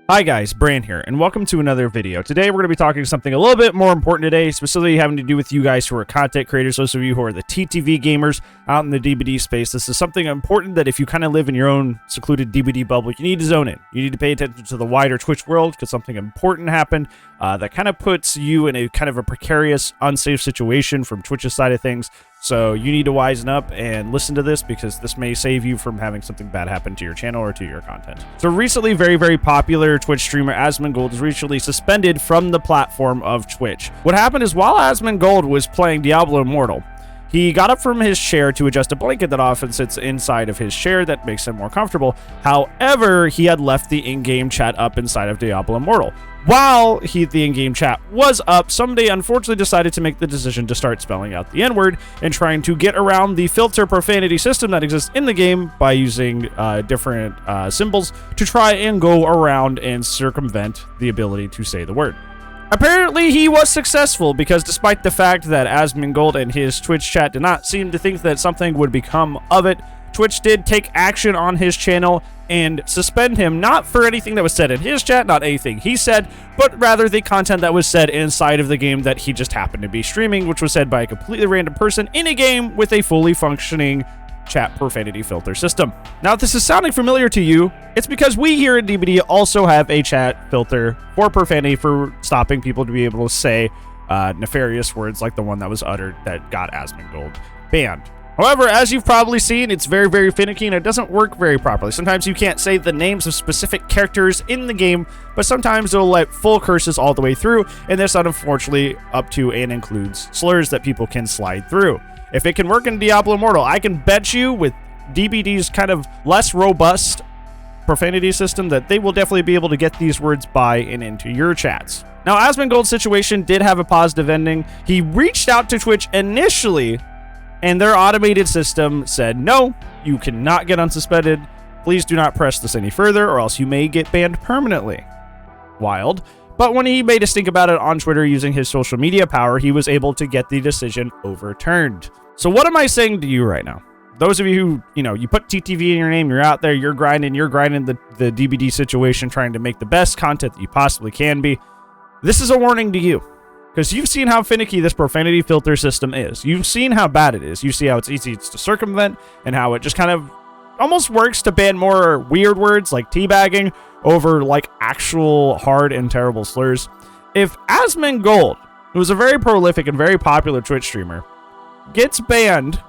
Hi guys, Bran here, and welcome to another video. Today we're going to be talking something a little bit more important today, specifically having to do with you guys who are content creators, those of you who are the TTV gamers out in the DBD space. This is something important that if you kind of live in your own secluded DBD bubble, you need to zone in. You need to pay attention to the wider Twitch world because something important happened that kind of puts you in a kind of a precarious, unsafe situation from Twitch's side of things. So you need to wisen up and listen to this because this may save you from having something bad happen to your channel or to your content. So recently, very popular Twitch streamer Asmongold was recently suspended from the platform of Twitch. What happened is while Asmongold was playing Diablo Immortal, he got up from his chair to adjust a blanket that often sits inside of his chair that makes him more comfortable. However, he had left the in-game chat up inside of Diablo Immortal. While the in-game chat was up, somebody unfortunately decided to make the decision to start spelling out the N-word and trying to get around the filter profanity system that exists in the game by using different symbols to try and go around and circumvent the ability to say the word. Apparently, he was successful because despite the fact that Asmongold and his Twitch chat did not seem to think that something would become of it, Twitch did take action on his channel and suspend him, not for anything that was said in his chat, not anything he said, but rather the content that was said inside of the game that he just happened to be streaming, which was said by a completely random person in a game with a fully functioning chat profanity filter system. Now, if this is sounding familiar to you, it's because we here at DBD also have a chat filter for profanity for stopping people to be able to say nefarious words like the one that was uttered that got Asmongold banned. However, as you've probably seen, it's very finicky and it doesn't work very properly. Sometimes you can't say the names of specific characters in the game, but sometimes it'll let full curses all the way through, and this unfortunately up to and includes slurs that people can slide through. If it can work in Diablo Immortal, I can bet you with DBD's kind of less robust profanity system that they will definitely be able to get these words by and into your chats. Now, Asmongold's situation did have a positive ending. He reached out to Twitch initially, and their automated system said, no, you cannot get unsuspended. Please do not press this any further or else you may get banned permanently. Wild. But when he made a stink about it on Twitter using his social media power, he was able to get the decision overturned. So what am I saying to you right now? Those of you who, you put TTV in your name, you're out there, you're grinding the DBD situation, trying to make the best content that you possibly can be. This is a warning to you. Because you've seen how finicky this profanity filter system is. You've seen how bad it is. You see how it's easy to circumvent and how it just kind of almost works to ban more weird words like teabagging over like actual hard and terrible slurs. If Asmongold, who is a very prolific and very popular Twitch streamer, gets banned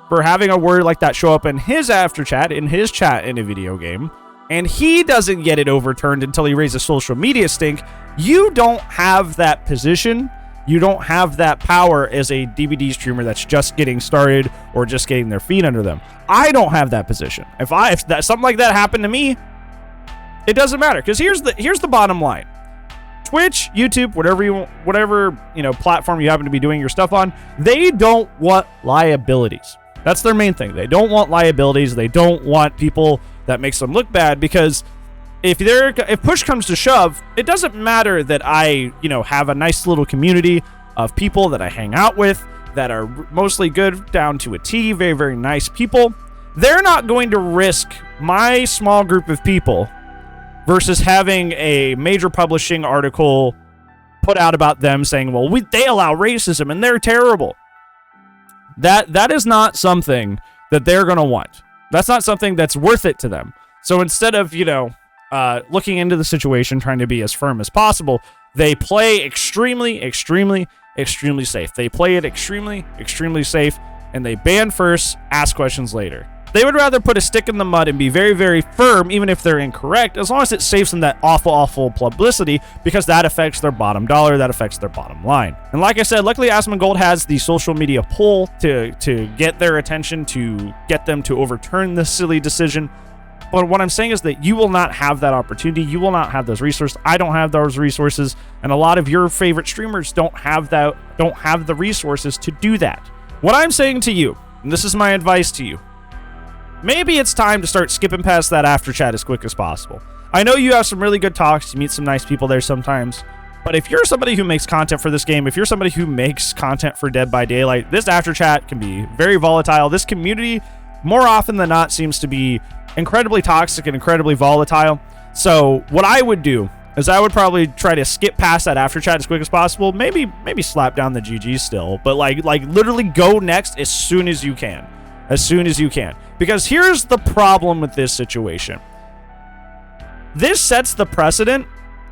for having a word like that show up in his after chat, in his chat in a video game, and he doesn't get it overturned until he raises social media stink, you don't have that position. You don't have that power as a DBD streamer that's just getting started or just getting their feet under them. I don't have that position. If something like that happened to me, it doesn't matter. Because here's the bottom line: Twitch, YouTube, whatever platform you happen to be doing your stuff on, they don't want liabilities. That's their main thing. They don't want liabilities. They don't want people that makes them look bad, because if push comes to shove, it doesn't matter that I, have a nice little community of people that I hang out with that are mostly good down to a T, very nice people. They're not going to risk my small group of people versus having a major publishing article put out about them saying, well, they allow racism and they're terrible. That is not something that they're going to want. That's not something that's worth it to them. So instead of, looking into the situation, trying to be as firm as possible, they play extremely safe. They play it extremely safe, and they ban first, ask questions later. They would rather put a stick in the mud and be very firm, even if they're incorrect, as long as it saves them that awful publicity, because that affects their bottom dollar, that affects their bottom line. And like I said, luckily Asmongold has the social media pull to get their attention, to get them to overturn this silly decision. But what I'm saying is that you will not have that opportunity. You will not have those resources. I don't have those resources, and a lot of your favorite streamers don't have the resources to do that. What I'm saying to you, and this is my advice to you, maybe it's time to start skipping past that after chat as quick as possible. I know you have some really good talks. You meet some nice people there sometimes. But if you're somebody who makes content for this game, if you're somebody who makes content for Dead by Daylight, this after chat can be very volatile. This community, more often than not, seems to be incredibly toxic and incredibly volatile. So what I would do is I would probably try to skip past that after chat as quick as possible. Maybe slap down the GG still, but like literally go next as soon as you can. As soon as you can. Because here's the problem with this situation. This sets the precedent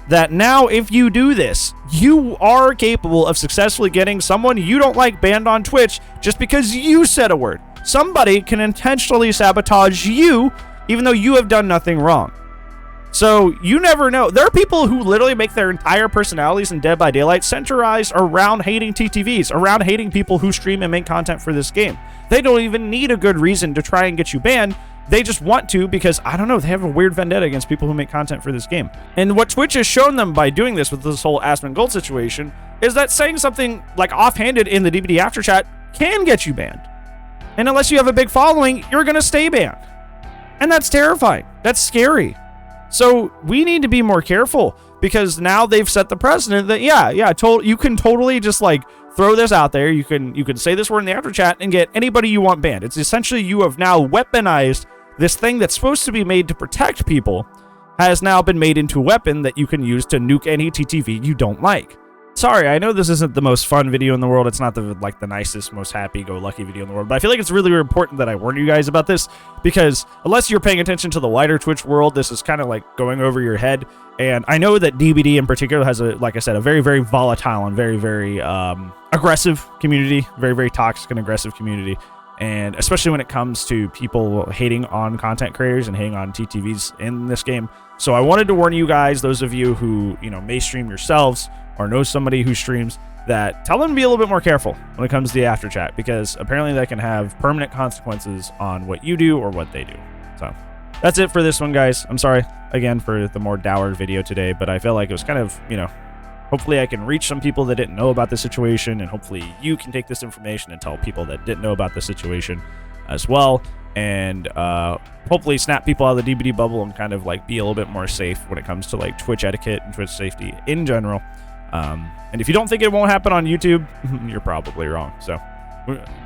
that now if you do this, you are capable of successfully getting someone you don't like banned on Twitch just because you said a word. Somebody can intentionally sabotage you even though you have done nothing wrong. So you never know. There are people who literally make their entire personalities in Dead by Daylight centralized around hating TTVs, around hating people who stream and make content for this game. They don't even need a good reason to try and get you banned. They just want to because, I don't know, they have a weird vendetta against people who make content for this game. And what Twitch has shown them by doing this with this whole Asmongold situation is that saying something like offhanded in the DBD after chat can get you banned. And unless you have a big following, you're going to stay banned. And that's terrifying. That's scary. So we need to be more careful because now they've set the precedent that, you can totally just like throw this out there. You can say this word in the after chat and get anybody you want banned. It's essentially you have now weaponized this thing that's supposed to be made to protect people has now been made into a weapon that you can use to nuke any TTV you don't like. Sorry, I know this isn't the most fun video in the world. It's not the nicest, most happy-go-lucky video in the world, but I feel like it's really, really important that I warn you guys about this because unless you're paying attention to the wider Twitch world, this is kind of like going over your head. And I know that DBD in particular has like I said, a very, very volatile and very, very aggressive community, very, very toxic and aggressive community. And especially when it comes to people hating on content creators and hating on TTVs in this game. So I wanted to warn you guys, those of you who, may stream yourselves or know somebody who streams, that tell them to be a little bit more careful when it comes to the after chat, because apparently that can have permanent consequences on what you do or what they do. So that's it for this one, guys. I'm sorry again for the more dour video today, but I feel like it was kind of, hopefully I can reach some people that didn't know about the situation, and hopefully you can take this information and tell people that didn't know about the situation as well, and hopefully snap people out of the DBD bubble and kind of like be a little bit more safe when it comes to like Twitch etiquette and Twitch safety in general. And if you don't think it won't happen on YouTube, you're probably wrong. So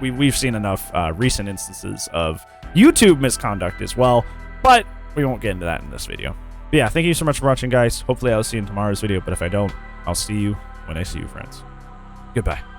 we've seen enough recent instances of YouTube misconduct as well, but we won't get into that in this video. But yeah, thank you so much for watching, guys. Hopefully I'll see you in tomorrow's video, but if I don't, I'll see you when I see you, friends. Goodbye.